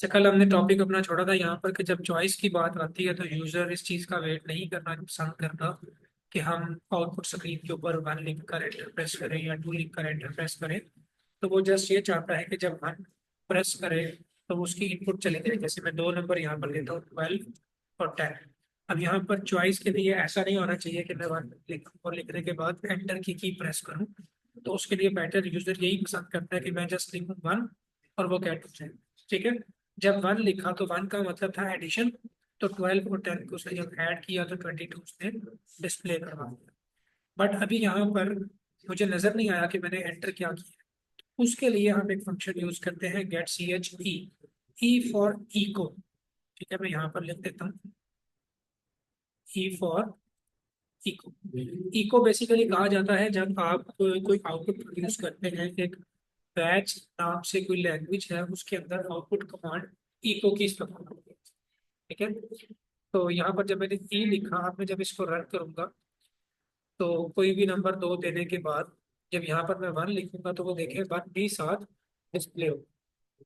से कल हमने टॉपिक अपना छोड़ा था यहाँ पर कि जब चॉइस की बात आती है तो यूजर इस चीज़ का वेट नहीं करना पसंद करता कि हम आउटपुट स्क्रीन के ऊपर वन लिख कर एंटर प्रेस करें या टू लिख कर एंटर प्रेस करें। तो वो जस्ट ये चाहता है कि जब वन प्रेस करे तो उसकी इनपुट चली जाए। जैसे मैं दो नंबर यहाँ पर लेता हूँ, 12 और 10। अब यहाँ पर चॉइस के लिए ऐसा नहीं होना चाहिए कि मैं वन लिखूँ और लिखने के बाद एंटर की प्रेस करूँ। तो उसके लिए बेटर यूजर यही पसंद करता है कि मैं जस्ट लिखूँ वन और वो गेट हो जाए। ठीक है। जब वन लिखा तो वन का मतलब था एडिशन। तो 12 और 10 को उसने जब ऐड किया तो 22 उसने डिस्प्ले करवा दिया। बट अभी यहाँ पर मुझे नजर नहीं आया कि मैंने एंटर क्या किया। उसके लिए हम एक फंक्शन यूज करते हैं get C H E. E for echo. ठीक है, मैं यहाँ पर लिख देता हूँ E for echo. Echo basically कहा जाता है जब आप कोई आउटपुट प्रोड्यूस करते हैं, एक बैच नाम से कोई लैंग्वेज है उसके अंदर आउटपुट कमांड इको की इस्तेमाल होती है। ठीक है। तो यहाँ पर जब मैंने ई लिखा, अब मैं जब इसको रन करूंगा तो कोई भी नंबर दो देने के बाद जब यहाँ पर मैं वन लिखूंगा तो वो देखें वन भी साथ डिस्प्ले हो।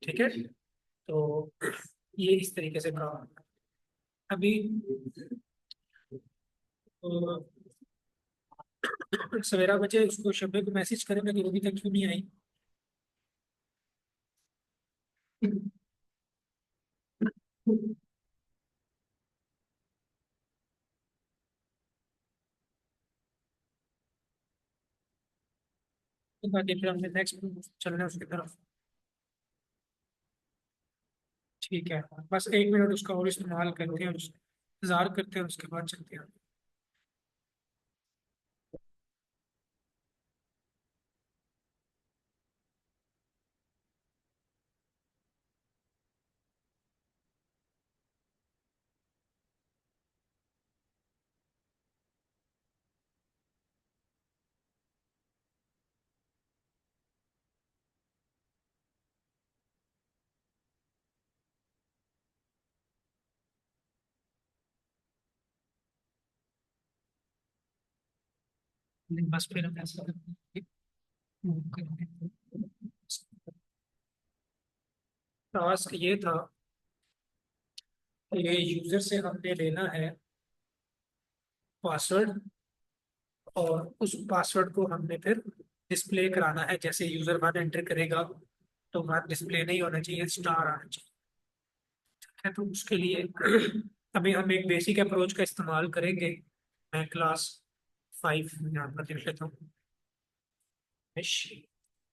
ठीक है। तो ये इस तरीके से काम होता है। अभी सवेरा बजे उसको शब्बे को मैसेज करें कि अभी तक क्यों नहीं आई। तो बाकी फिर हमने नेक्स्ट चलना है उसकी तरफ। ठीक है। बस एक मिनट उसका और इस्तेमाल करते हैं, इंतजार करते हैं, उसके बाद चलते हैं। बस फिर हम ऐसा करते हैं, move करते हैं। टास्क ये था, ये यूजर से हमने लेना है पासवर्ड, और उस पासवर्ड को हमने फिर डिस्प्ले कराना है। जैसे यूजर वन एंटर करेगा तो वन डिस्प्ले नहीं होना चाहिए, स्टार आना चाहिए। ठीक है। तो उसके लिए अभी हम एक बेसिक अप्रोच का इस्तेमाल करेंगे। मैं क्लास 5 यहाँ पर लिख लेता हूँ।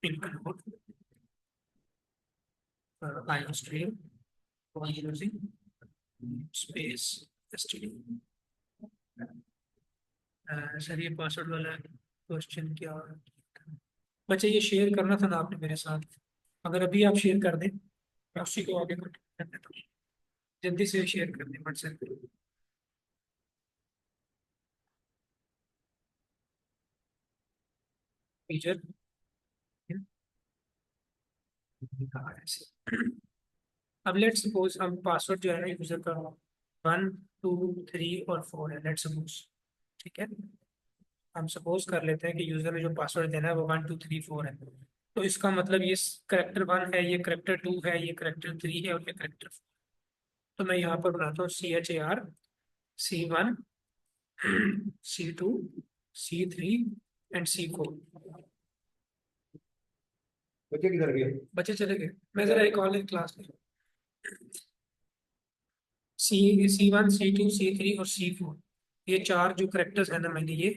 include iostream while using space std। Sir ये पासवर्ड वाला क्वेश्चन क्या है? बच्चे ये शेयर करना था ना आपने मेरे साथ। अगर अभी आप शेयर कर दें मैं उसी को आगे कंटिन्यू कर देता हूँ। जल्दी से शेयर कर दें व्हाट्सएप पे। टीचर कहाँ है ऐसे? अब लेट सपोज हम पासवर्ड जो है ना यूजर का 1 2 3 और 4 है, लेट सपोज। ठीक है। हम सपोज कर लेते हैं कि यूजर ने जो पासवर्ड देना है वो 1 2 3 4 है। तो इसका मतलब ये करेक्टर वन है, ये करेक्टर टू है, ये करेक्टर थ्री है और ये करेक्टर 4। तो मैं यहाँ पर बनाता हूँ CHAR C1 C2 C3 and C4। बच्चे किधर गए? बच्चे चले गए। मैं जरा एक ऑनलाइन क्लास ले। C1 C2 C3 और C4, ये चार जो करेक्टर्स है ना, मैंने ये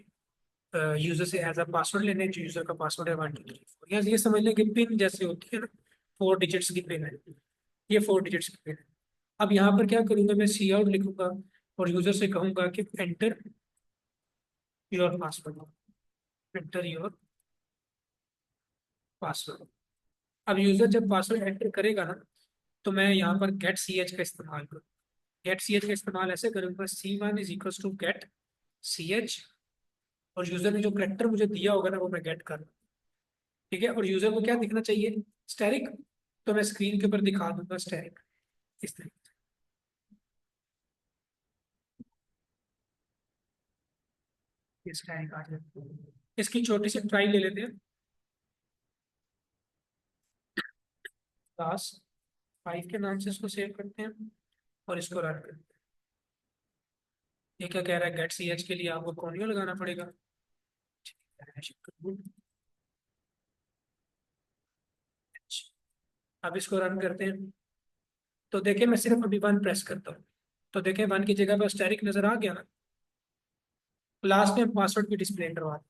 यूजर से एज अ पासवर्ड लेने। जो यूजर का पासवर्ड है 1 2 3 4, या ये समझ लें कि पिन जैसे होती है ना, 4 डिजिट्स की पिन है। ये 4 डिजिट्स की पिन है। अब यहाँ पर क्या करूंगा, मैं सी आउट लिखूंगा और यूजर से कहूंगा कि enter your password, enter your password. अब यूजर जब पासवर्ड एंटर करेगा ना तो मैं यहाँ पर गेट सी एच का इस्तेमाल करूँ। गेट सी एच का इस्तेमाल ऐसे करूंगा, C1 is equal to get CH, और यूजर ने जो करेक्टर मुझे दिया होगा ना वो मैं गेट कर। ठीक है। और यूजर को क्या दिखना चाहिए, स्टैरिक। तो मैं स्क्रीन के ऊपर दिखा दूंगा स्टैरिक इस तरीके से। स्टैरिक आ जाए। इसकी छोटी सी ट्राई ले लेते हैं। क्लास 5 के नाम से इसको सेव करते हैं और इसको रन करते हैं। ये क्या कह रहा है, गेट सी एच के लिए आपको कॉन्यो लगाना पड़ेगा। अब इसको रन करते हैं तो देखिए मैं सिर्फ अभी 1 प्रेस करता हूँ, तो देखें 1 की जगह पर स्टैटिक नजर आ गया ना। लास्ट में पासवर्ड भी डिस्प्ले करवा दें।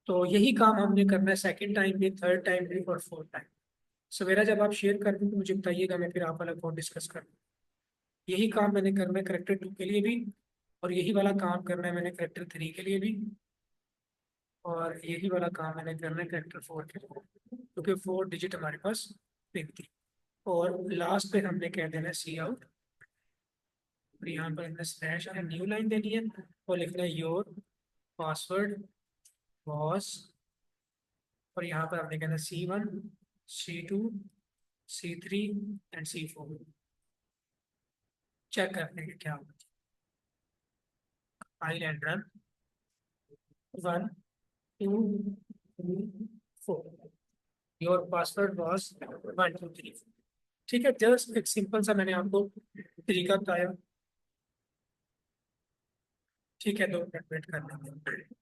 तो यही काम हमने करना है सेकंड टाइम भी, थर्ड टाइम भी और फोर्थ टाइम। सवेरा जब आप शेयर कर दें तो मुझे बताइएगा, मैं फिर आप वाला कोड डिस्कस कर। यही काम मैंने करना है करेक्टर 2 के लिए भी, और यही वाला काम करना है मैंने करेक्टर 3 के लिए भी, और यही वाला काम मैंने करना है करेक्टर 4 के लिए, क्योंकि 4 डिजिट हमारे पास पिन थी। और लास्ट पे हमने कह देना है सी आउट, और यहाँ पर हमने स्लैश और न्यू लाइन देनी है और लिखना है योर पासवर्ड वॉस, और यहाँ पर हमने कहना है C1, C2, C3 and C4। Check करने के क्या होगा। File and run 1 2 3 4, your password was 1 2 3। ठीक है, जस्ट एक सिंपल सा मैंने आपको तरीका बताया। ठीक है, 2 मिनट वेट कर लेंगे।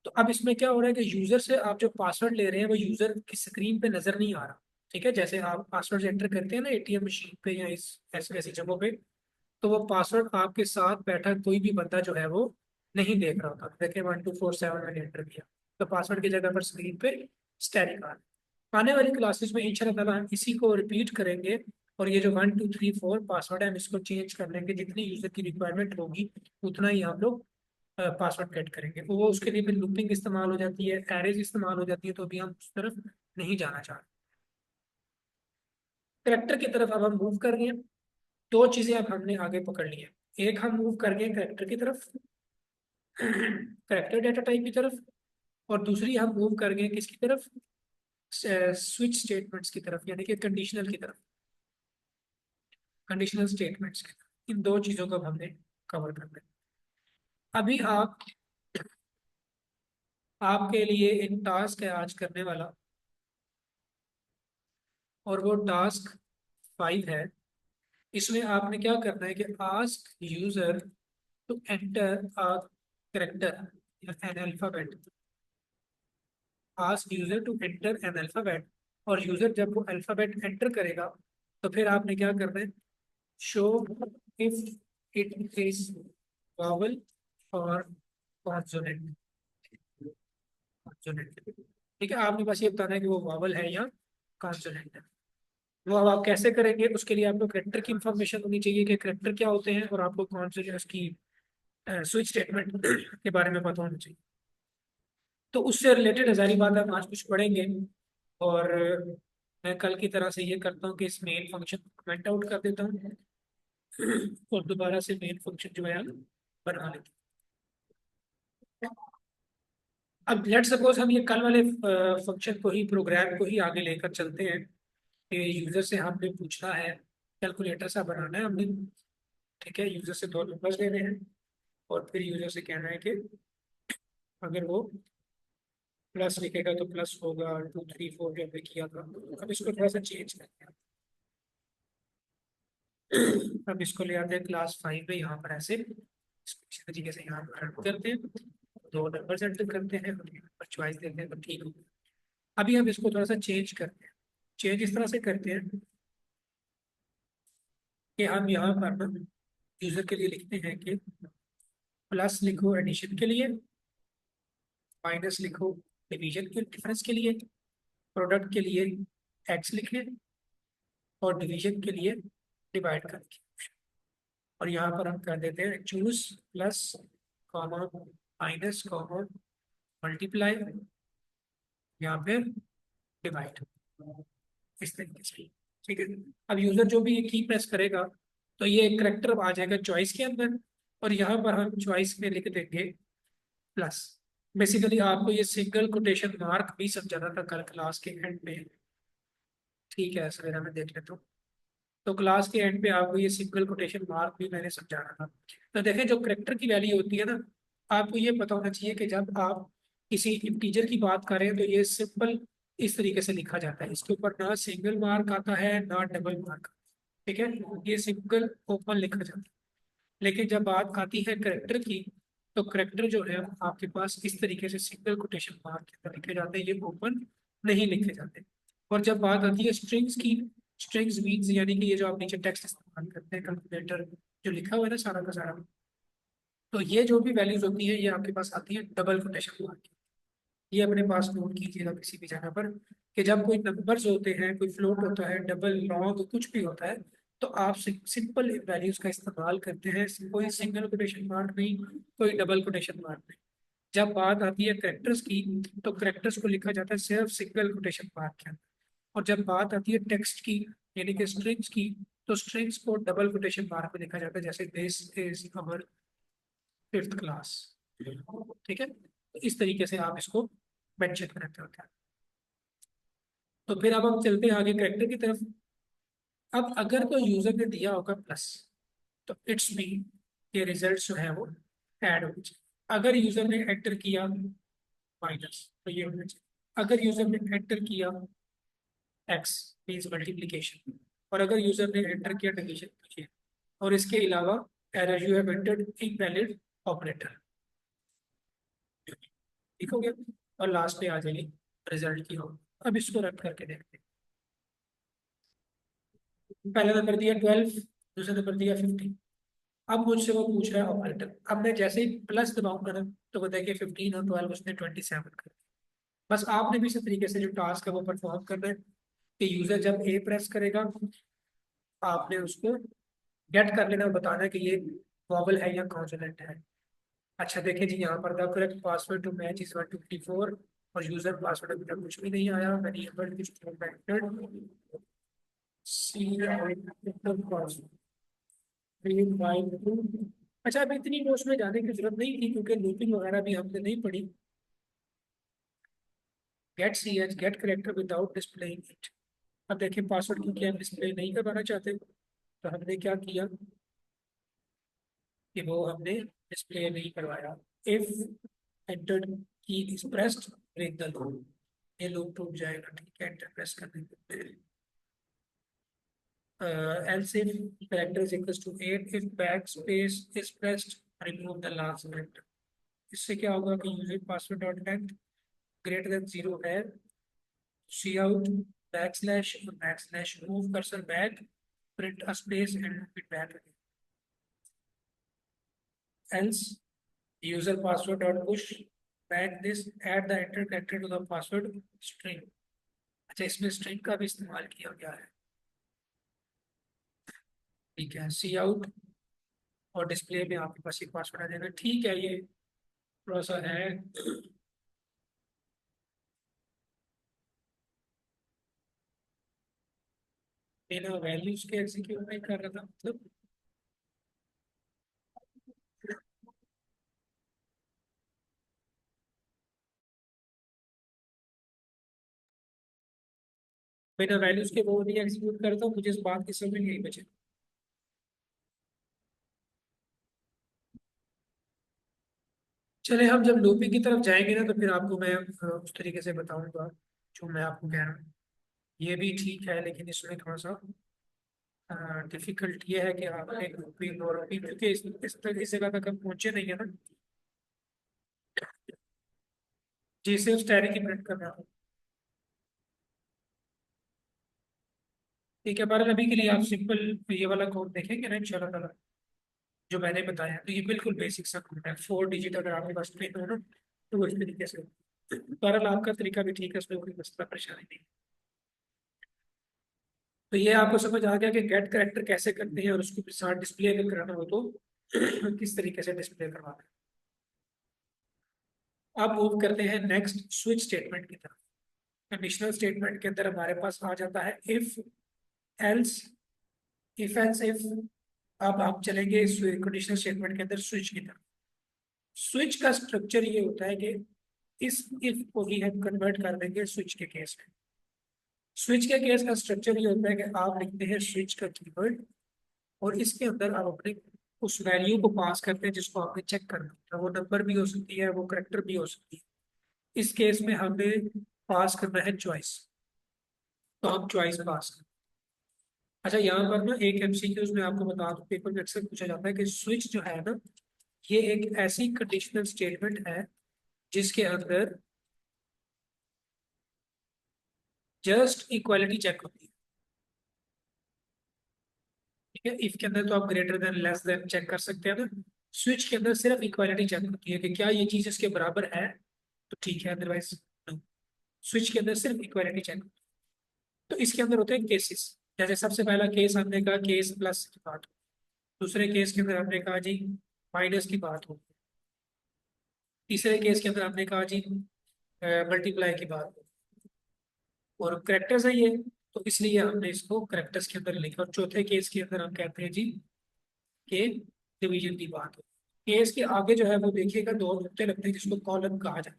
तो अब इसमें क्या हो रहा है कि यूजर से आप जो पासवर्ड ले रहे हैं वो यूजर की स्क्रीन पे नजर नहीं आ रहा। ठीक है, जैसे आप पासवर्ड एंटर करते हैं ना एटीएम मशीन पे या इस ऐसी ऐसी जगहों पे, तो वो पासवर्ड आपके साथ बैठा कोई भी बंदा जो है वो नहीं देख रहा होता। देखिए 1247 मैंने एंटर किया, तो पासवर्ड की जगह पर स्क्रीन पे स्टैटिक आ रहा है। आने वाली क्लासेस में इंशाल्लाह ताला हम इसी को रिपीट करेंगे, और ये जो 1 2 3 4 पासवर्ड है हम इसको चेंज कर लेंगे, जितनी यूजर की रिक्वायरमेंट होगी उतना ही हम लोग पासवर्ड गेट करेंगे। तो वो उसके लिए फिर लूपिंग इस्तेमाल हो जाती है, एरेज इस्तेमाल हो जाती है, तो अभी हम उस तरफ नहीं जाना चाहते। करेक्टर की तरफ अब हम मूव कर रहे हैं। 2 चीजें अब हमने आगे पकड़ ली है। एक हम मूव कर गए करेक्टर की तरफ, करेक्टर डेटा टाइप की तरफ, और दूसरी हम मूव कर गए किसकी तरफ, स्विच स्टेटमेंट्स की तरफ, यानी कि कंडीशनल की तरफ, कंडीशनल स्टेटमेंट्स की तरफ। इन 2 चीजों को अब हमने कवर कर लिया। अभी आपके लिए एक टास्क है आज करने वाला, और वो टास्क 5 है। इसमें आपने क्या करना है कि ask user to enter a character या an alphabet. Ask user to enter an alphabet, और यूजर जब वो अल्फाबेट एंटर करेगा तो फिर आपने क्या करना है, show if it is vowel और कॉन्सोनेंट। कॉन्सोनेंट, ठीक है, आपने बस ये बताना है कि वो वॉवल है या कॉन्सोनेंट है। वो अब आप कैसे करेंगे, उसके लिए आपको करेक्टर की इंफॉर्मेशन होनी चाहिए कि करेक्टर क्या होते हैं, और आपको कौन से जो उसकी स्विच स्टेटमेंट के बारे में पता होना चाहिए। तो उससे रिलेटेड हजारी बात हम आज कुछ पढ़ेंगे। और मैं कल की तरह से ये करता हूँ कि इस मेन फंक्शन को कमेंट आउट कर देता हूँ और दोबारा से मेन फंक्शन जो है बना लेते हैं। अब लेट सपोज हम ये कल वाले फंक्शन को ही, प्रोग्राम को ही आगे लेकर चलते हैं कि यूजर से हमने पूछना है, कैलकुलेटर सा बनाना है हमने। ठीक है, यूजर से 2 नंबर्स लेने हैं, और फिर यूजर से कहना है कि अगर वो प्लस लिखेगा तो प्लस होगा, 2 3 4 जो हमने किया था। अब इसको थोड़ा सा चेंज करते हैं। अब इसको ले आते हैं क्लास 5 में, यहाँ पर ऐसे इसको इसी तरीके से यहाँ पर रन करते हैं, 2 नंबर एंटर करते हैं और यहाँ पर चॉइस देते हैं तो ठीक हो। अभी हम इसको थोड़ा सा चेंज करते हैं। चेंज इस तरह से करते हैं कि हम यहाँ पर ना यूजर के लिए लिखते हैं कि प्लस लिखो एडिशन के लिए, माइनस लिखो डिवीजन के डिफरेंस के लिए, प्रोडक्ट के लिए एक्स लिखें, और डिवीजन के लिए डिवाइड करके। और यहाँ पर हम कर देते हैं choose plus comma minus comma multiply या फिर डिवाइड, इस तरीके से। ठीक है, अब यूजर जो भी ये की प्रेस करेगा तो ये करेक्टर आ जाएगा चॉइस के अंदर, और यहाँ पर हम चॉइस में लिख देंगे प्लस। बेसिकली आपको ये सिंगल कोटेशन मार्क भी समझाना था कल क्लास के एंड में। ठीक है, सवेरा में देख लेता हूँ। तो क्लास के एंड पे आपको ये सिंगल कोटेशन मार्क भी मैंने समझाना था। तो देखें, जो करेक्टर की वैल्यू होती है ना, आपको ये पता होना चाहिए कि जब आप किसी इंटीजर की बात करें तो ये सिंपल इस तरीके से लिखा जाता है। इसके ऊपर ना सिंगल मार्क आता है ना डबल मार्क, ठीक है, ये सिंगल ओपन लिखा जाता है। लेकिन जब बात आती है करेक्टर की, तो करेक्टर जो है आपके पास इस तरीके से सिंगल कोटेशन मार्क के अंदर लिखे जाते हैं, ये ओपन नहीं लिखे जाते। और जब बात आती है स्ट्रिंग्स की, स्ट्रिंग्स मीन्स यानी कि ये जो आप नीचे टेक्स्ट इस्तेमाल करते हैं, कैलकुलेटर जो लिखा हुआ है ना सारा का सारा, तो ये जो भी वैल्यूज होती है ये आपके पास आती है डबल कोटेशन मार्क। ये अपने पास नोट कीजिएगा किसी भी जगह पर, कि जब कोई नंबर्स होते हैं, कोई फ्लोट होता है, डबल लॉन्ग कुछ भी होता है, तो आप सिंपल वैल्यूज का इस्तेमाल करते हैं, कोई सिंगल कोटेशन मार्क नहीं, कोई डबल कोटेशन मार्क नहीं। जब बात आती है करेक्टर्स की, तो करेक्टर्स को लिखा जाता है सिर्फ सिंगल कोटेशन मार्क के अंदर। और जब बात आती है टेक्स्ट की, यानी कि स्ट्रिंग्स की, तो स्ट्रिंग्स को डबल कोटेशन मार्क में लिखा जाता है, जैसे this is our fifth class, ठीक है। तो इस तरीके से आप इसको मेंशन करते होते हैं। तो फिर अब हम चलते हैं आगे करेक्टर की तरफ। अब अगर तो यूजर ने दिया होगा प्लस, तो इट्स मीन ये रिजल्ट जो है वो ऐड होने चाहिए। अगर यूजर ने एंटर किया माइनस, तो ये होना चाहिए। अगर यूजर ने एंटर किया एक्स मीन्स मल्टीप्लीकेशन, और अगर यूजर ने एंटर किया डिवीजन, तो ये। और इसके अलावा error you have entered invalid operator, ठीक हो गया। और लास्ट पे आ जाएगी रिजल्ट की हो। अब इसको रन करके देखते हैं। पहला नंबर दिया 12, दूसरा नंबर दिया 15। अब मुझसे वो पूछ रहा है ऑपरेटर। अब मैं जैसे ही प्लस दबाऊंगा ना, तो वो देखिए 15 और 12 उसने 27 कर दिया। बस आपने भी इसी तरीके से जो टास्क है वो परफॉर्म करना है, कि यूजर जब ए प्रेस करेगा, आपने उसको गेट कर लेना और बताना है कि ये वॉवल है या कॉन्सोनेंट है। अच्छा देखिए जी, यहाँ पर the correct password to match is 154, और यूजर पासवर्ड अभी तक कुछ भी नहीं आया। Variable is C password. अच्छा, अब इतनी नोट्स में जाने की जरूरत नहीं थी, क्योंकि लूपिंग वगैरह भी हमने नहीं पढ़ी। Get C H get character without displaying it. अब देखिए पासवर्ड क्योंकि हम डिस्प्ले नहीं करवाना चाहते, तो हमने क्या किया कि वो हमने डिस्प्ले नहीं करवाया। If entered key is pressed, break the loop, ये लूप टूट जाएगा, ठीक है, एंटर प्रेस करने पे। else if character is equals to 8, if backspace is pressed, remove the last character। इससे क्या होगा कि user password dot length greater than 0 है, सी आउट बैकस्लैश और backslash move cursor back, print a space and repeat back again. else user password dot push back this, add the enter character to the password string। अच्छा, इसमें string का भी इस्तेमाल किया गया है, ठीक है। सी आउट और डिस्प्ले में आपके पास एक पासवर्ड आ जाएगा, ठीक है। ये थोड़ा सा है, बिना वैल्यूज के एग्जीक्यूट नहीं कर रहा था मतलब। बिना वैल्यूज के वो नहीं एग्जीक्यूट करता, मुझे इस बात की समझ नहीं बचे। चले, हम जब लूपिंग की तरफ जाएंगे ना, तो फिर आपको मैं उस तरीके से बताऊंगा जो मैं आपको कह रहा हूँ। ये भी ठीक है, लेकिन इसमें थोड़ा सा डिफिकल्ट ये है कि आपने लूपिंग और लूपिंग, क्योंकि इस जगह तक हम पहुंचे नहीं है ना। जी, सिर्फ स्टैटिक की प्रिंट कर रहा हूँ, ठीक है। पर अभी के लिए आप सिंपल ये वाला कोड देखेंगे ना इंशाल्लाह, जो मैंने बताया, तो ये बिल्कुल बेसिक सा कोड है। 4 डिजिट अगर आपके पास प्रिंट हो ना, तो वो इस तरीके से। बहरहाल आपका तरीका भी ठीक है, उसमें कोई मसला परेशानी नहीं। तो ये आपको समझ आ गया कि गेट करेक्टर कैसे करते हैं, और उसको फिर साथ डिस्प्ले अगर कराना हो तो किस तरीके से डिस्प्ले करवाना है। अब मूव करते हैं नेक्स्ट स्विच स्टेटमेंट की तरफ। कंडीशनल स्टेटमेंट के अंदर हमारे पास आ जाता है if, else, if else if. अब आप चलेंगे इस कंडीशनल स्टेटमेंट के अंदर स्विच की तरफ। स्विच का स्ट्रक्चर ये होता है कि इस इफ को ही हम कन्वर्ट कर देंगे स्विच के केस में। स्विच के केस का स्ट्रक्चर ये होता है कि आप लिखते हैं स्विच का कीवर्ड, और इसके अंदर आप अपने उस वैल्यू को पास करते हैं जिसको आपने चेक करना है। वो नंबर भी हो सकती है, वो करेक्टर भी हो सकती है। इस केस में हमने पास करना है चॉइस, तो हम चॉइस पास करें। अच्छा, यहाँ पर ना एक एमसीक्यूज में आपको बता दूं, पेपर में अक्सर पूछा जाता है कि स्विच जो है ना, ये एक ऐसी कंडीशनल स्टेटमेंट है जिसके अंदर जस्ट इक्वालिटी चेक होती है। ठीक है, इफ के अंदर तो आप greater than less than check कर सकते हैं ना, स्विच के अंदर सिर्फ इक्वालिटी चेक होती है कि क्या ये चीज इसके बराबर है, तो ठीक है, अदरवाइज नो। स्विच के अंदर सिर्फ इक्वालिटी चेक। तो इसके अंदर होते हैं केसेस। जैसे सबसे पहला केस हमने कहा केस प्लस की बात, दूसरे केस के अंदर हमने कहा जी माइनस की बात हो, तीसरे केस के अंदर हमने कहा जी मल्टीप्लाई की बात हो, और करेक्टर्स है ये, तो इसलिए हमने इसको करेक्टर्स के अंदर लिखा। और चौथे केस के अंदर हम कहते हैं जी के डिवीजन की बात हो। केस के आगे जो है वो देखिएगा दो नुकते लगते हैं जिसको कॉलम कहा जाता है,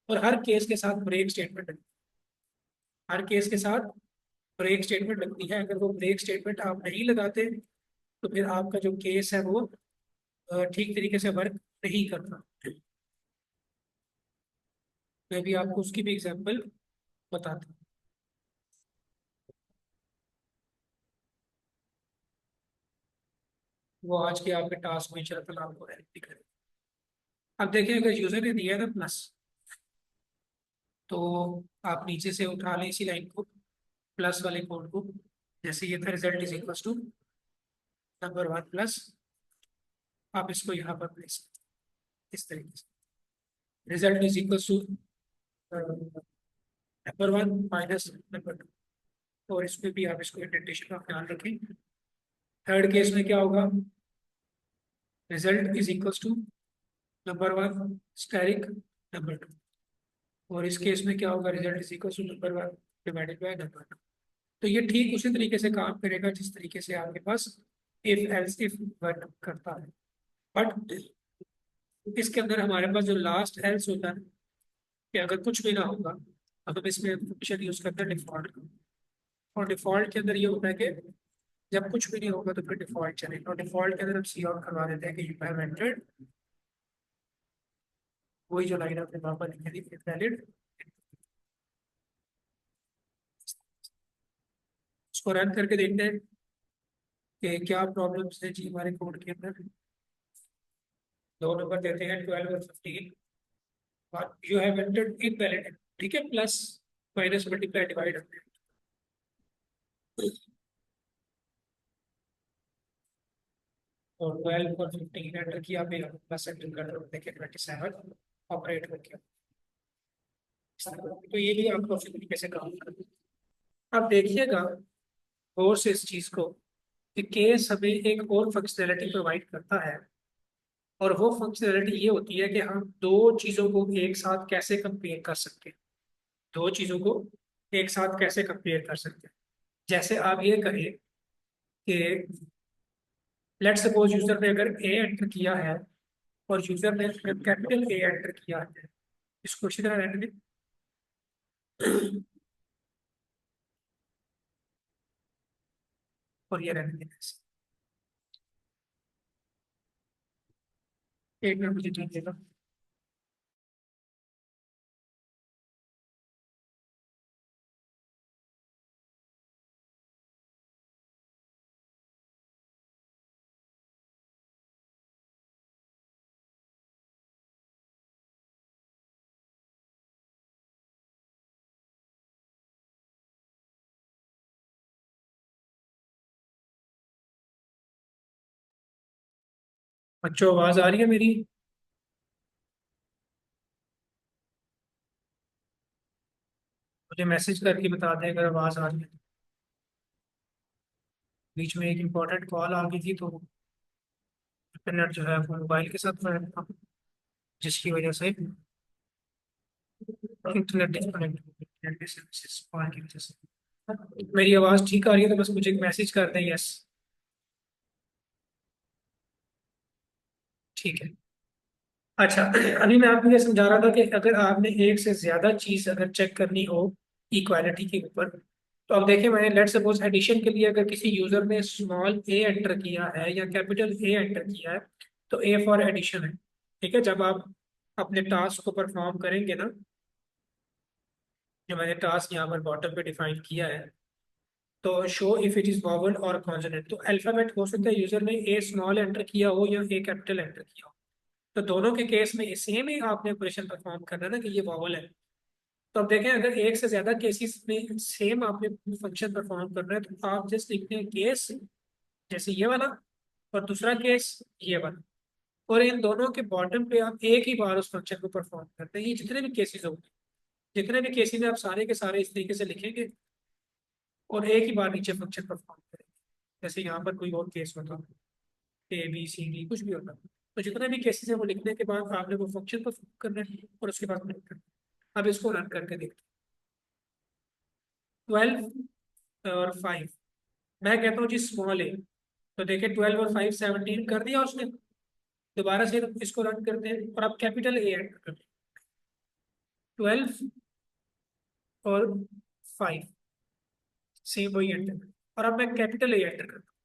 और हर केस के साथ ब्रेक स्टेटमेंट लगती है। हर केस के साथ ब्रेक स्टेटमेंट लगती है। अगर वो ब्रेक स्टेटमेंट आप नहीं लगाते तो फिर आपका जो केस है वो ठीक तरीके से वर्क नहीं करता। मैं भी आपको उसकी भी एग्जांपल बताता हूँ। वो आज के आपके टास्क में चलता आपको हेल्प भी करेगा। अब देखिए, अगर यूजर ने दिया है ना प्लस, तो आप नीचे से उठा लें इसी लाइन को, प्लस वाले कोड को। जैसे ये था result is equal to number one plus, आप इसको यहाँ पर प्लेस इस तरीके से, result is equal to number one minus number two. और इसमें भी आप इसको इंडेंटेशन का ख्याल रखें। थर्ड केस में क्या होगा, result is equal to number one asterisk number two. और इस केस में क्या होगा, result is equal to number one divided by number two. तो ये ठीक उसी तरीके से काम करेगा जिस तरीके से आपके पास इफ एल्स इफ वर्क करता है। बट इसके अंदर हमारे पास जो लास्ट एल्स होता है कि अगर कुछ भी ना होगा, अब हम इसमें फंक्शन यूज करते हैं डिफॉल्ट। और डिफॉल्ट के अंदर ये होता है कि जब कुछ भी नहीं होगा तो फिर डिफॉल्ट चलेगा, और डिफॉल्ट के अंदर हम सी आउट करवा देते हैं कि यू हैव एंटर्ड, वही जो लाइन आपने वहां पर लिखी थी, वैलिड। उसको रन करके देखते हैं कि क्या प्रॉब्लम्स है जी हमारे कोड के अंदर। दो नंबर देते हैं 12 और 15, और यू हैव एंटर्ड इनवैलिड, ठीक है, प्लस माइनस मल्टीप्लाई डिवाइड। और 12 और 15 एंटर किया, फिर प्लस एंटर कर रहे देखिए 27 ऑपरेट हो गया। तो ये भी आपको उसी तरीके से काम करना है। अब देखिएगा और से इस चीज को कि केस हमें एक और फंक्शनैलिटी प्रोवाइड करता है, और वो फंक्शनैलिटी ये होती है कि हम दो चीजों को एक साथ कैसे कंपेयर कर सकते हैं। दो चीजों को एक साथ कैसे कंपेयर कर सकते हैं। जैसे आप ये कहें कि लेट्स सपोज यूजर ने अगर ए एंटर किया है और यूजर ने कैपिटल ए एंटर किया है, इसको इसी तरह रहने दें और ये रहने दें ऐसे। एक मिनट मुझे दीजिएगा। बच्चों, आवाज आ रही है मेरी? मुझे मैसेज करके बता दें अगर आवाज आ रही है। बीच में एक इम्पोर्टेंट कॉल आ गई थी, तो इंटरनेट जो है वो मोबाइल के साथ में था, जिसकी वजह से इंटरनेट डिस्कनेक्ट हो गया, इंटरनेट सर्विसेज कॉल की वजह से। मेरी आवाज ठीक आ रही है तो बस मुझे एक मैसेज कर दें, यस। ठीक है। अच्छा, अभी मैं आपको ये समझा रहा था कि अगर आपने एक से ज्यादा चीज अगर चेक करनी हो इक्वालिटी के ऊपर, तो अब देखिए, मैंने लेट सपोज एडिशन के लिए अगर किसी यूजर ने स्मॉल ए एंटर किया है या कैपिटल ए एंटर किया है, तो ए फॉर एडिशन है। ठीक है, जब आप अपने टास्क को परफॉर्म करेंगे ना, जो मैंने टास्क यहाँ पर बॉटम पे डिफाइन किया है, तो show if it is vowel और कॉन्सोनेंट। तो अल्फाबेट हो सकता है यूजर ने ए स्मॉल एंटर किया हो या ए कैपिटल एंटर किया हो, तो दोनों के केस में सेम ही आपने ऑपरेशन परफॉर्म करना है ना कि ये वॉवल है। तो अब देखें, अगर एक से ज्यादा केसेस में सेम आपने फंक्शन परफॉर्म करना है, तो आप जस्ट लिखते हैं केस जैसे ये वाला, और दूसरा केस ये वाला, और इन दोनों के बॉटम पे आप एक ही बार उस फंक्शन को परफॉर्म करते हैं। ये जितने भी केसेस होंगे, जितने भी केसेस में आप सारे के सारे इस तरीके से लिखेंगे और एक ही बार नीचे फंक्शन परफॉर्म करेंगे। जैसे यहाँ पर कोई और केस होता, ABCD कुछ भी होता, तो जितने भी केसेस है वो लिखने के बाद आपने वो फंक्शन परफॉर्म करना है और उसके बाद रन करना है। अब इसको रन करके देखते हैं। 12 और 5, मैं कहता हूँ जी स्मॉल है, तो देखिए 12 और 5 17 कर दिया उसने। दोबारा से इसको रन करते हैं और अब कैपिटल ए एंटर करते हैं। 12 और 5 सेम वही एंटर, और अब मैं कैपिटल ए एंटर करता हूँ,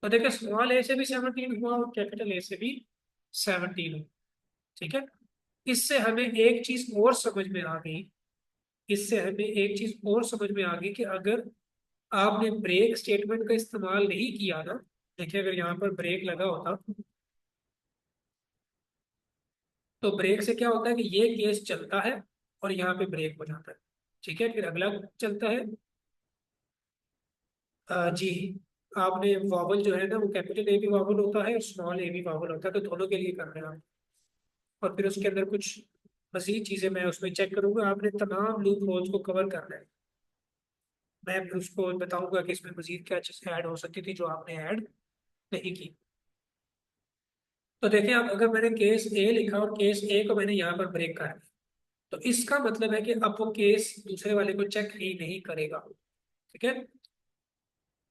तो देखिए स्मॉल ए से भी 17 हुआ और कैपिटल ए से भी 17 हुआ। ठीक है, इससे हमें एक चीज और समझ में आ गई, इससे हमें एक चीज और समझ में आ गई कि अगर आपने ब्रेक स्टेटमेंट का इस्तेमाल नहीं किया ना, देखिए अगर यहाँ पर ब्रेक लगा होता, तो ब्रेक से क्या होता है कि ये केस चलता है और यहाँ पे ब्रेक हो जाता है। ठीक है, फिर अगला चलता है। जी, आपने वॉवल जो है ना, वो कैपिटल ए भी वॉवल होता है और स्मॉल ए भी वॉवल होता है, तो दोनों के लिए कर रहे हैं आप। और फिर उसके अंदर कुछ मजीद चीजें मैं उसमें चेक करूंगा, आपने तमाम लूप होल्स को कवर करना है। मैं फिर उसको बताऊंगा कि इसमें मजीद क्या चीज़ ऐड हो सकती थी जो आपने ऐड नहीं की। तो देखें, अब अगर मैंने केस ए लिखा और केस ए को मैंने यहाँ पर ब्रेक कर दिया, तो इसका मतलब है कि अब वो केस दूसरे वाले को चेक ही नहीं करेगा। ठीक है,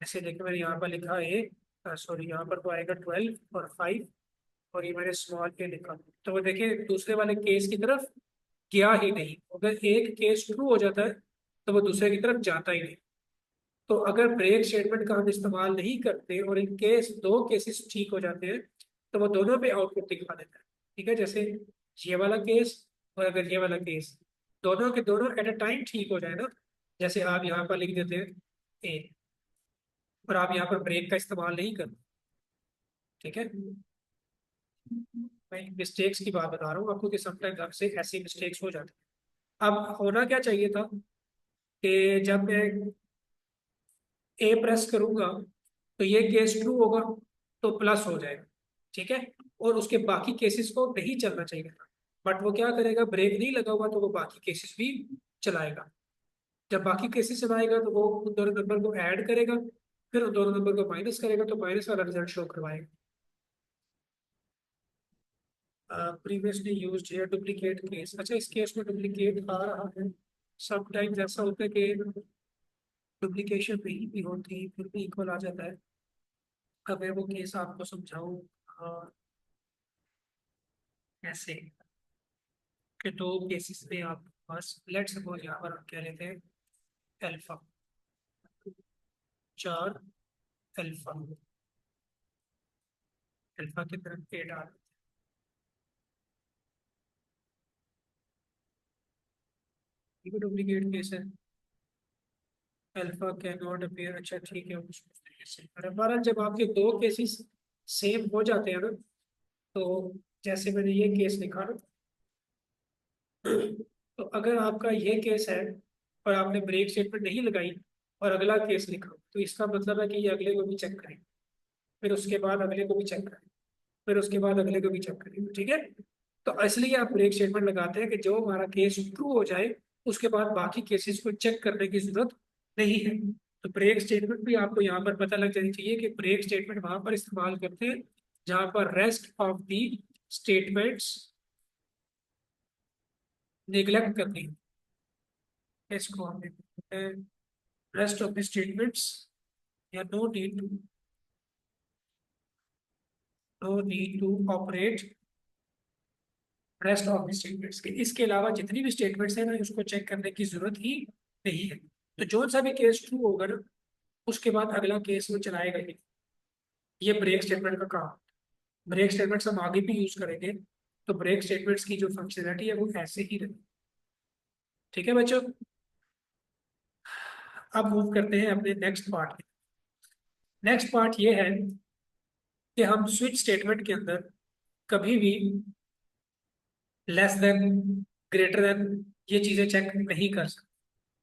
ऐसे देखिए मैंने यहाँ पर लिखा ए, सॉरी यहाँ पर तो आएगा 12 और 5, और ये मैंने स्मॉल ए लिखा, तो वो देखिए दूसरे वाले केस की तरफ गया ही नहीं। अगर एक केस ट्रू हो जाता है तो वो दूसरे की तरफ जाता ही नहीं। तो अगर ब्रेक स्टेटमेंट का हम इस्तेमाल नहीं करते और इन केस दो केसेस ठीक हो जाते हैं, तो वो दोनों पे आउटपुट दिखा देता है। ठीक है, जैसे ये वाला केस और अगर ये वाला केस, दोनों के दोनों एट अ टाइम ठीक हो जाए ना, जैसे आप यहाँ पर लिख देते हैं ए, और आप यहाँ पर ब्रेक का इस्तेमाल नहीं करते। ठीक है, मैं मिस्टेक्स की बात बता रहा हूँ आपको कि समटाइम्स आपसे ऐसी मिस्टेक्स हो जाती है। अब होना क्या चाहिए था कि जब मैं ए प्रेस करूंगा तो ये केस ट्रू होगा, तो प्लस हो जाएगा। ठीक है, और उसके बाकी केसेस को नहीं चलना चाहिए था, बट वो क्या करेगा, ब्रेक नहीं लगा हुआ तो वो बाकी केसेस भी चलाएगा। जब बाकी केसेस चलाएगा तो वो उन दोनों नंबर को ऐड करेगा, फिर उन दोनों नंबर को माइनस करेगा, तो माइनस वाला रिजल्ट शो करवाएगा। Previously used here duplicate case, अच्छा इस केस में डुप्लीकेट आ रहा है। समटाइम्स ऐसा होता है कि डुप्लीकेशन नहीं भी होती फिर भी इक्वल आ जाता है। अब मैं वो केस आपको समझाऊं कैसे, कि दो केसेस में आप बस लेट सपोज यहाँ पर हम कह लेते हैं अल्फा, 4 अल्फा, अल्फा की तरफ ए डाल, ये भी डुप्लीकेट केस है। अल्फा कैन नॉट अपीयर, अच्छा ठीक है, उस तरीके से। और हमारा जब आपके दो केसेस सेम हो जाते हैं ना, तो जैसे मैंने ये केस लिखा ना, तो अगर आपका ये केस है और आपने ब्रेक स्टेटमेंट नहीं लगाई और अगला केस लिखा, तो इसका मतलब है कि ये अगले को भी चेक करें, फिर उसके बाद अगले को भी चेक करें, फिर उसके बाद अगले को भी चेक करें। ठीक है, तो इसलिए आप ब्रेक स्टेटमेंट लगाते हैं कि जो हमारा केस ट्रू हो जाए उसके बाद बाकी केसेस को चेक करने की जरूरत नहीं है। तो ब्रेक स्टेटमेंट भी आपको यहाँ पर पता लग जानी चाहिए कि ब्रेक स्टेटमेंट वहां पर इस्तेमाल करते हैं जहां पर rest of the statements neglect करती है। इसको हम रेस्ट ऑफ द स्टेटमेंट्स, या no need to operate rest of the statements के, इसके अलावा जितनी भी स्टेटमेंट्स हैं ना उसको चेक करने की जरूरत ही नहीं है। तो जो सा भी केस ट्रू होगा ना, उसके बाद अगला केस वो चलाएगा ही। ये ब्रेक स्टेटमेंट का काम। ब्रेक स्टेटमेंट्स हम आगे भी यूज करेंगे, तो ब्रेक स्टेटमेंट्स की जो फंक्शनलिटी है वो ऐसे ही रहेगी। ठीक है बच्चों। अब मूव करते हैं अपने नेक्स्ट पार्ट। नेक्स्ट पार्ट ये है कि हम स्विच स्टेटमेंट के अंदर कभी भी लेस देन, ग्रेटर देन, ये चीजें चेक नहीं कर सकते।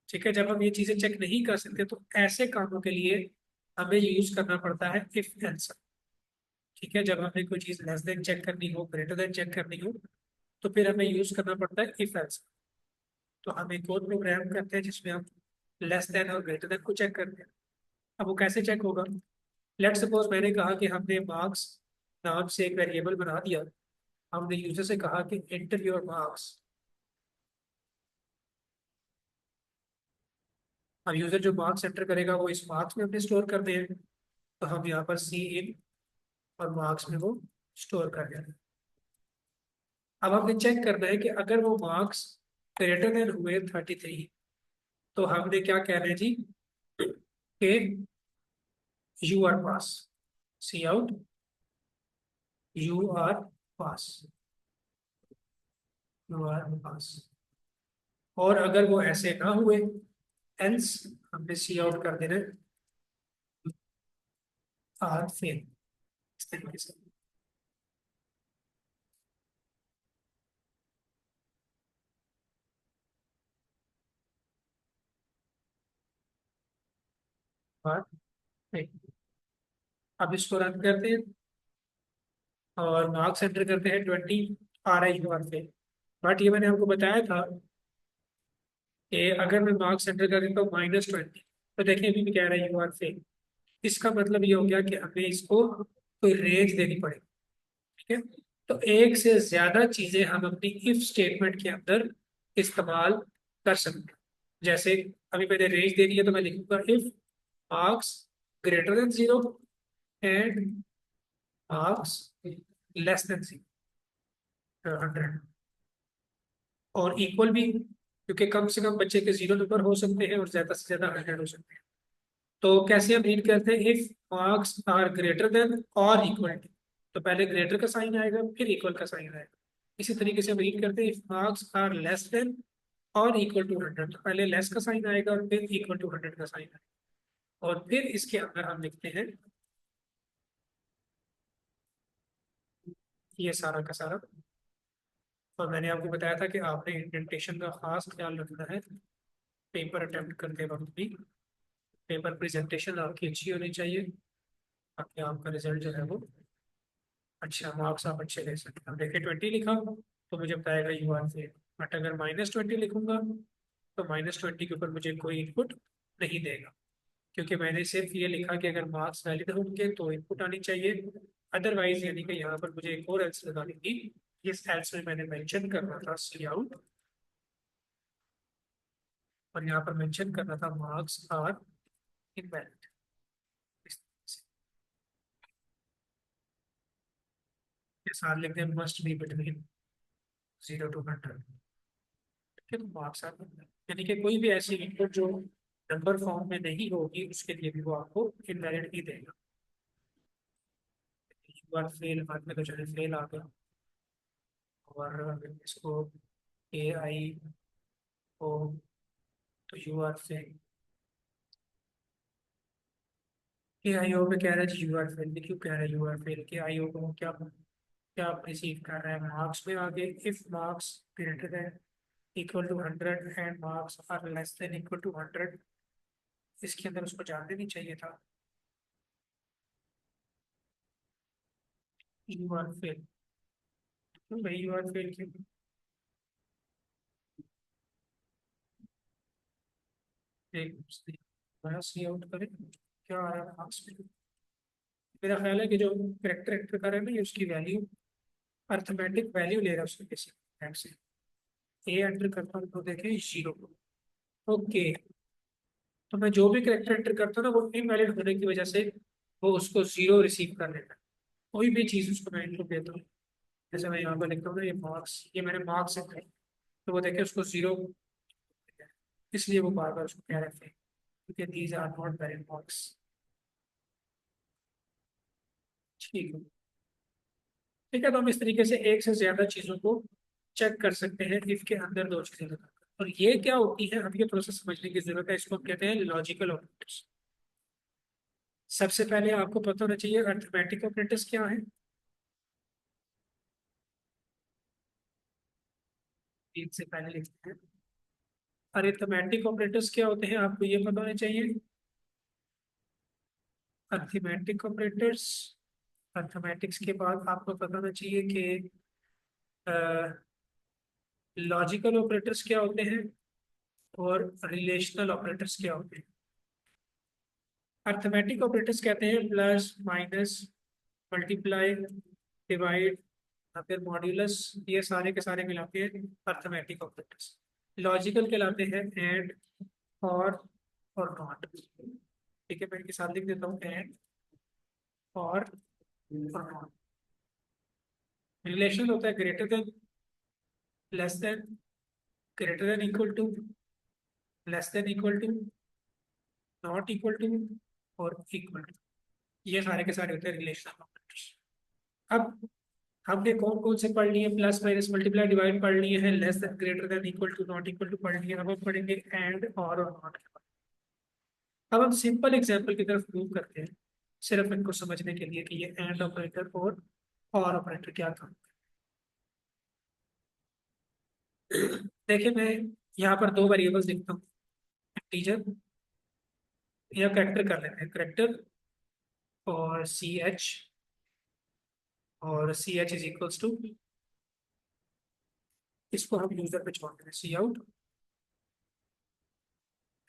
ठीक है, जब हम ये चीजें चेक नहीं कर सकते तो ऐसे कामों के लिए हमें यूज करना पड़ता है इफ एल्स। ठीक है, जब हमें कोई चीज लेस देन चेक करनी हो, ग्रेटर देन चेक करनी हो, तो फिर हमें यूज करना पड़ता है इफ एल्स। तो हम एक और प्रोग्राम करते हैं जिसमें हम लेस देन और ग्रेटर देन को चेक करते हैं। अब वो कैसे चेक होगा? लेट सपोज मैंने कहा कि हमने मार्क्स नाम से एक वेरिएबल बना दिया। हमने यूजर से कहा कि एंटर योर मार्क्स। अब यूजर जो मार्क्स एंटर करेगा वो इस मार्क्स में अपने स्टोर कर दें। तो हम यहाँ पर सी इन और मार्क्स में वो स्टोर कर दें। अब हमें चेक करना है कि अगर वो मार्क्स ग्रेटर देन हुए 33, तो हमने क्या कहना है जी कि you are pass, see out you are pass, you are pass. और अगर वो ऐसे ना हुए, एल्स, हमने सी आउट कर देना आर फेल, इस तरीके से। बात नहीं। अब इसको रन करते हैं और मार्क्स एंटर करते हैं 20, आ रहा है यू आर फेल। बट ये मैंने आपको बताया था कि अगर मैं मार्क्स एंटर कर देता हूँ -20, तो देखिए अभी भी कह रहा है यू आर फेल। इसका मतलब ये हो गया कि हमें इसको कोई रेंज देनी पड़ेगी। ठीक है, तो एक से ज्यादा चीजें हम अपनी इफ स्टेटमेंट के अंदर इस्तेमाल कर सकते हैं। जैसे अभी मैंने रेंज दे दी है, तो मैं लिखूंगा if marks greater then 0 and marks less than 100, और इक्वल भी, क्योंकि कम से कम बच्चे के 0 नंबर हो सकते हैं और ज्यादा से ज्यादा 100 हो सकते हैं। तो कैसे हम रीड करते हैं? If marks are greater than और इक्वल टू, तो पहले ग्रेटर का साइन आएगा फिर इक्वल का साइन आएगा। इसी तरीके से हम रीड करते हैं if marks are less than और इक्वल टू 100, तो पहले लेस का साइन आएगा और फिर इक्वल टू 100 का साइन आएगा। और फिर इसके अंदर हम लिखते हैं ये सारा का सारा। और मैंने आपको बताया था कि आपने इंडेंटेशन का खास ख्याल रखना है पेपर अटेम्प्ट करते वक्त भी। पेपर प्रेजेंटेशन आपकी अच्छी होनी चाहिए ताकि आपका रिजल्ट जो है वो अच्छा, मार्क्स आप अच्छे ले सकें। अब देखिए 20 लिखा तो मुझे बताएगा यू आर फेल। बट अगर -20 लिखूंगा तो -20 के ऊपर मुझे कोई इनपुट नहीं देगा, क्योंकि मैंने सिर्फ ये लिखा कि अगर मार्क्स वैलिड होंगे तो इनपुट आनी चाहिए। अदरवाइज यानी कि यहाँ पर मुझे एक और एल्स लगानी थी। इस एल्स में मैंने मेंशन करना था सी आउट, और यहाँ पर मेंशन करना था मार्क्स आर इनवैलिड। के साथ लिखते हैं मस्ट बी बिटवीन 0 to 100। ठीक है, तो मार्क्स आर, यानी कि कोई भी ऐसी इनपुट जो नंबर फॉर्म में नहीं होगी उसके लिए भी वो आपको इनवैलिड ही देगा। यू आर फेल, बाद में तो चले फेल आ गया। और अगर इसको ए आई ओ, तो यू आर फेल। ए आई ओ में कह रहा है जी यू आर फेल। क्यों कह रहा है यू आर फेल? के आई ओ को क्या क्या रिसीव कर रहा है मार्क्स में आगे? If marks greater than equal to 100 and marks are less than equal to 100, इसके अंदर उसको जान देनी चाहिए था यू आर फेल। क्यों भाई यू आर फेल क्यों? एक सी आउट करें, क्या आया मार्क्स में? मेरा ख्याल है कि जो करेक्टर एंटर कर रहा है ना, ये उसकी वैल्यू अर्थमेटिक वैल्यू ले रहा है उसके किसी बैंक से। ए एंटर करता हूँ तो देखें 0। ओके, तो मैं जो भी करेक्टर एंटर करता हूँ ना, वो इनवैलिड होने की वजह से वो उसको 0 रिसीव कर लेता है। कोई भी चीज उसको मैं इनपुट देता हूँ, जैसे मैं यहाँ पर लिखता हूँ ना, ये मार्क्स, ये मैंने मार्क्स है, तो वो देखे उसको 0, इसलिए वो बार बार उसको कह रहे थे क्योंकि these are not valid marks. ठीक है, ठीक है, तो हम इस तरीके से एक से ज्यादा चीजों को चेक कर सकते हैं इफ के अंदर दो चीजें लगा। और ये क्या होती है, अब ये थोड़ा सा समझने की जरूरत है। इसको हम कहते हैं लॉजिकल ऑपरेटर्स। सबसे पहले आपको पता होना चाहिए अरिथमेटिक ऑपरेटर्स क्या है। से पहले लिखते हैं अरिथमेटिक ऑपरेटर्स क्या होते हैं, आपको ये पता होना चाहिए। अरिथमेटिक ऑपरेटर्स, अरिथमेटिक्स के बाद आपको पता होना चाहिए कि लॉजिकल ऑपरेटर्स क्या होते हैं और रिलेशनल ऑपरेटर्स क्या होते हैं। अरिथमेटिक ऑपरेटर्स कहते हैं प्लस माइनस मल्टीप्लाई डिवाइड या फिर मॉड्यूलस, ये सारे के सारे मिलाते हैं अरिथमेटिक ऑपरेटर्स। लॉजिकल कहलाते हैं एंड, और नॉट। ठीक है, मैं इनके साथ लिख देता हूँ एंड और नॉट। रिलेशन होता है greater than, less than, greater than equal to, less than equal to, not equal to और इक्वल टू। ये सारे के सारे होते हैं रिलेशनल ऑपरेटर्स। अब हमने कौन कौन से पढ़ लिए, प्लस माइनस मल्टीप्लाई डिवाइड पढ़ लिए हैं, less than greater than equal to not equal to पढ़ लिए। अब हम पढ़ेंगे एंड और नॉट। अब हम सिंपल एग्जांपल की तरफ मूव करते हैं, सिर्फ इनको समझने के लिए कि ये एंड ऑपरेटर और ऑपरेटर क्या काम। देखिए मैं यहाँ पर दो वेरिएबल्स लिखता हूँ, इंटीजर या करेक्टर कर लेते हैं, करेक्टर और C H is equals to, इसको हम यूजर पे छोड़ते हैं, cout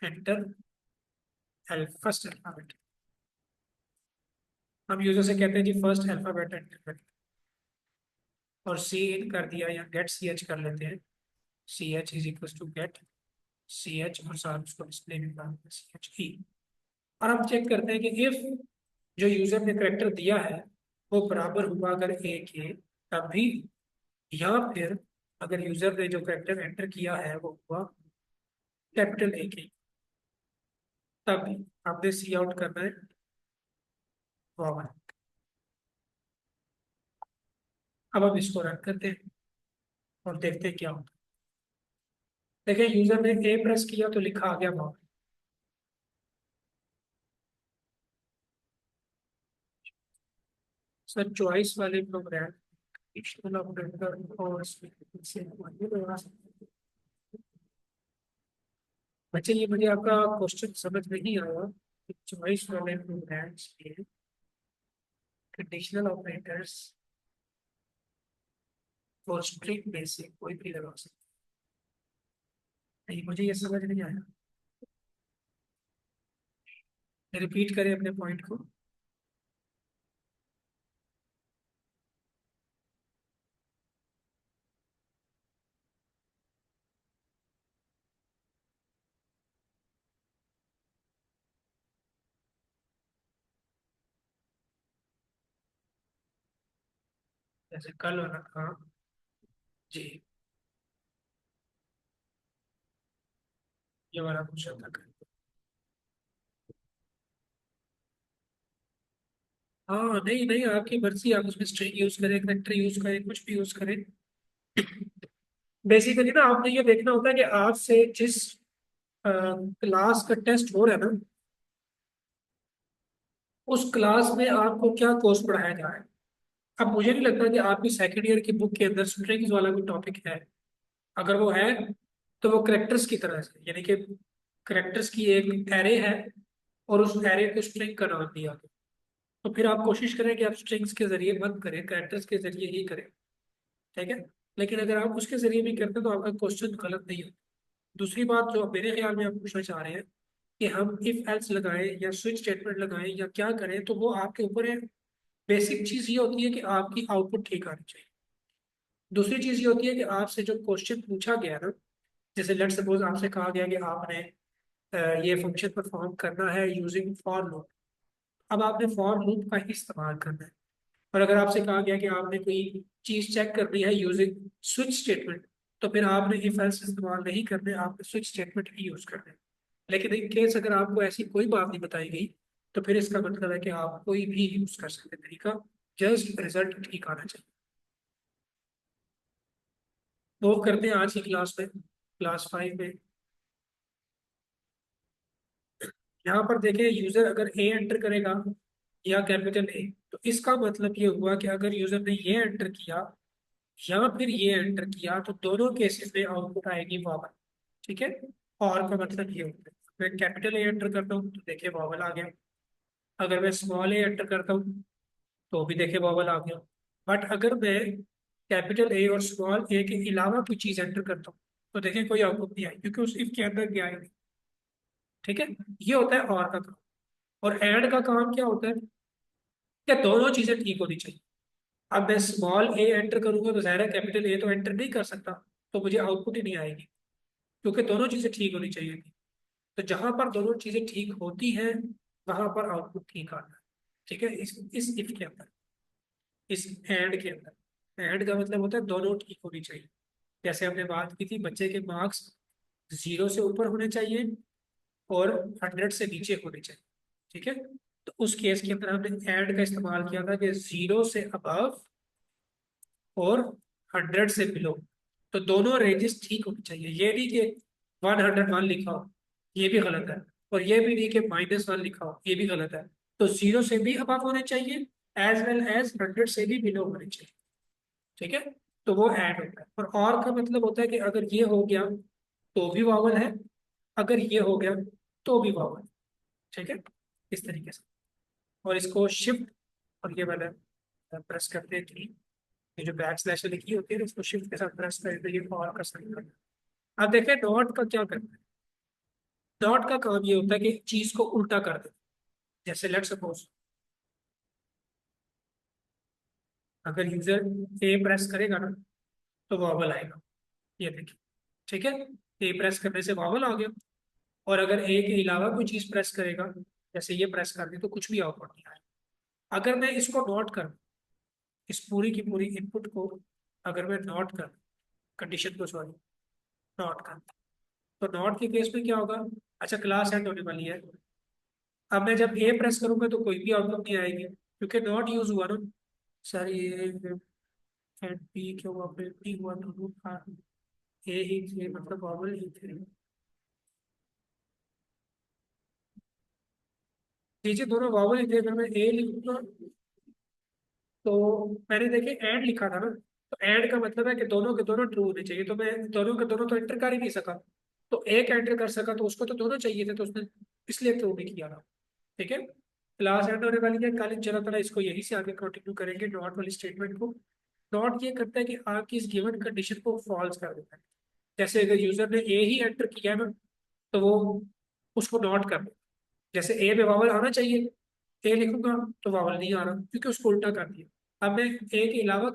enter first alphabet. हम यूजर से कहते हैं जी फर्स्ट अल्फाबेट एंटर कर, और सी इन कर दिया या गेट सी एच कर लेते हैं, C H is equals to get C H, और साथ उसको डिस्प्ले में डाल सी एच ई। और हम चेक करते हैं कि इफ जो यूजर ने करेक्टर दिया है वो बराबर हुआ अगर ए के, तभी, या फिर अगर यूजर ने जो करेक्टर एंटर किया है वो हुआ कैपिटल ए के, तभी आपने सी आउट करना है वावन। अब हम इसको रन करते हैं और देखते हैं क्या होता है। देखिए यूजर ने ए प्रेस किया तो लिखा आ गया वावन। सर चॉइस वाले प्रोग्राम एडिशनल ऑपरेटर और से लगा सकते हैं। बच्चे ये मुझे आपका क्वेश्चन समझ नहीं आया, चॉइस वाले प्रोग्राम्स के कंडीशनल ऑपरेटर्स और स्ट्रिंग में से कोई भी लगा सकते हैं। नहीं, मुझे ये समझ नहीं आया, रिपीट करें अपने पॉइंट को। जैसे कल वाला था जी, ये वाला क्वेश्चन था कल। हाँ नहीं नहीं, आपकी मर्जी, आप उसमें स्ट्रिंग यूज करें, करेक्टर यूज करें, कुछ भी यूज करें। बेसिकली ना आपने ये देखना होता है कि आपसे जिस क्लास का टेस्ट हो रहा है ना, उस क्लास में आपको क्या कोर्स पढ़ाया जा रहा है। अब मुझे नहीं लगता कि आपकी सेकेंड ईयर की बुक के अंदर स्ट्रिंग्स वाला कोई टॉपिक है। अगर वो है तो वो करेक्टर्स की तरह से, यानी कि करेक्टर्स की एक एरे है और उस एरे को स्ट्रिंग का नाम दिया गया। तो फिर आप कोशिश करें कि आप स्ट्रिंग्स के जरिए मत करें, करेक्टर्स के जरिए ही करें। ठीक है, लेकिन अगर आप उसके जरिए भी करते हैं तो आपका क्वेश्चन गलत नहीं होता। दूसरी बात जो मेरे ख्याल में आप पूछना चाह रहे हैं कि हम इफ एल्स लगाएं या स्विच स्टेटमेंट लगाएं या क्या करें, तो वो आपके ऊपर है। बेसिक चीज ये होती है कि आपकी आउटपुट ठीक आनी चाहिए। दूसरी चीज ये होती है कि आपसे जो क्वेश्चन पूछा गया ना, जैसे लेट सपोज आपसे कहा गया कि आपने ये फंक्शन परफॉर्म करना है यूजिंग फॉर लूप। अब आपने फॉर लूप का ही इस्तेमाल करना है। और अगर आपसे कहा गया कि आपने कोई चीज चेक करनी है यूजिंग स्विच स्टेटमेंट, तो फिर आपने इफ एल्स इस्तेमाल नहीं करने, आपने स्विच स्टेटमेंट ही यूज करना है। लेकिन इन केस अगर आपको ऐसी कोई बात नहीं बताई गई, तो फिर इसका मतलब है कि आप कोई भी यूज कर सकते हैं तरीका, जस्ट रिजल्ट ठीक आना चाहिए। मूव करते हैं आज की क्लास में। क्लास 5 में यहाँ पर देखिए, यूजर अगर ए एंटर करेगा या कैपिटल ए, तो इसका मतलब ये हुआ कि अगर यूजर ने ये एंटर किया या फिर ये एंटर किया तो दोनों केसेस में आउटपुट आएगी वॉवल। ठीक है। और का मतलब ये होता है, मैं कैपिटल ए एंटर करता हूँ तो देखिए वॉवल आ गया। अगर मैं स्मॉल ए एंटर करता हूँ तो भी देखिए वॉवल आ गया। बट अगर मैं कैपिटल ए और स्मॉल ए के अलावा कोई चीज एंटर करता हूँ तो देखिए कोई आउटपुट नहीं आई, क्योंकि उस इफ के अंदर गया ही नहीं। ठीक है। ये होता है और का काम। और एंड का काम क्या होता है, क्या दोनों चीजें ठीक होनी चाहिए। अब मैं स्मॉल ए एंटर करूंगा तो जाहिर है कैपिटल ए तो एंटर नहीं कर सकता, तो मुझे आउटपुट ही नहीं आएगी, क्योंकि दोनों चीजें ठीक होनी चाहिए थी। तो जहां पर दोनों चीजें ठीक होती हैं वहां पर आउटपुट ठीक आता है। ठीक है। इस इफ के अंदर, इस एंड के अंदर, एंड का मतलब होता है दोनों ठीक होनी चाहिए। जैसे हमने बात की थी, बच्चे के मार्क्स 0 से ऊपर होने चाहिए और 100 से नीचे होने चाहिए। ठीक है। तो उस केस के अंदर हमने एंड का इस्तेमाल किया था कि 0 से अबव और 100 से बिलो, तो दोनों रेंजेस ठीक होनी चाहिए। ये नहीं कि 101 लिखा हो, ये भी गलत है। और ये भी नहीं कि -1 लिखा हो, ये भी गलत है। तो 0 से भी अबव होने चाहिए, एज वेल एज 100 से भी बिलो होने चाहिए। ठीक है। तो वो ऐड होता है। और का मतलब होता है कि अगर ये हो गया तो भी वावल है, अगर ये हो गया तो भी वावल। ठीक है। इस तरीके से। और इसको शिफ्ट, और ये वाला प्रेस करते हैं कि ये जो बैक स्लैश लिखी होती है ना, इसको शिफ्ट के साथ प्रेस करते हैं, ये और का साइन करना है। अब देखिए डॉट का क्या करना है। डॉट का काम ये होता है कि चीज को उल्टा कर दे। जैसे लेट सपोज अगर यूजर ए प्रेस करेगा ना तो वॉवल आएगा, ये देखिए। ठीक है। ए प्रेस करने से वॉवल आ गया। और अगर ए के अलावा कोई चीज प्रेस करेगा, जैसे ये प्रेस कर दी, तो कुछ भी आउटपुट नहीं आएगा। अगर मैं इसको नोट कर, इस पूरी की पूरी इनपुट को अगर मैं नोट कर, कंडीशन को सॉरी नोट कर, तो नॉट के केस में क्या होगा। अच्छा, क्लास एंड होने वाली है। अब मैं जब ए प्रेस करूंगा तो कोई भी आउटपुट नहीं आएगी, क्योंकि नॉट यूज हुआ ना। सर ये एंड बी क्यों ऑपरेट नहीं हुआ, तो रूट था ए ही थे, मतलब वॉवल ही थे। नीचे दोनों वॉवल ही थे, अगर मैं ए लिखूंगा तो मैंने देखे ऐड लिखा था ना, तो ऐड का मतलब है कि दोनों के दोनों ट्रू होने चाहिए, तो मैं दोनों के दोनों तो एंटर कर ही नहीं सका। तो एक एंटर कर सका तो उसको तो दोनों चाहिए थे, तो उसने इसलिए ट्रू नहीं किया था। ठीक है। क्लास एंड होने वाली है, कल चला था, इसको यहीं से आगे कंटिन्यू करेंगे नॉट वाली स्टेटमेंट को। नॉट ये करता है कि आपकी इस गिवन कंडीशन को फॉल्स कर देता है। जैसे अगर यूजर ने ए ही एंटर किया है ना, तो वो उसको नॉट कर दे। जैसे ए में वावल आना चाहिए, ए लिखूंगा तो वावल नहीं आ रहा, क्योंकि उसको उल्टा कर दिया। अब मैं ए के अलावा कोई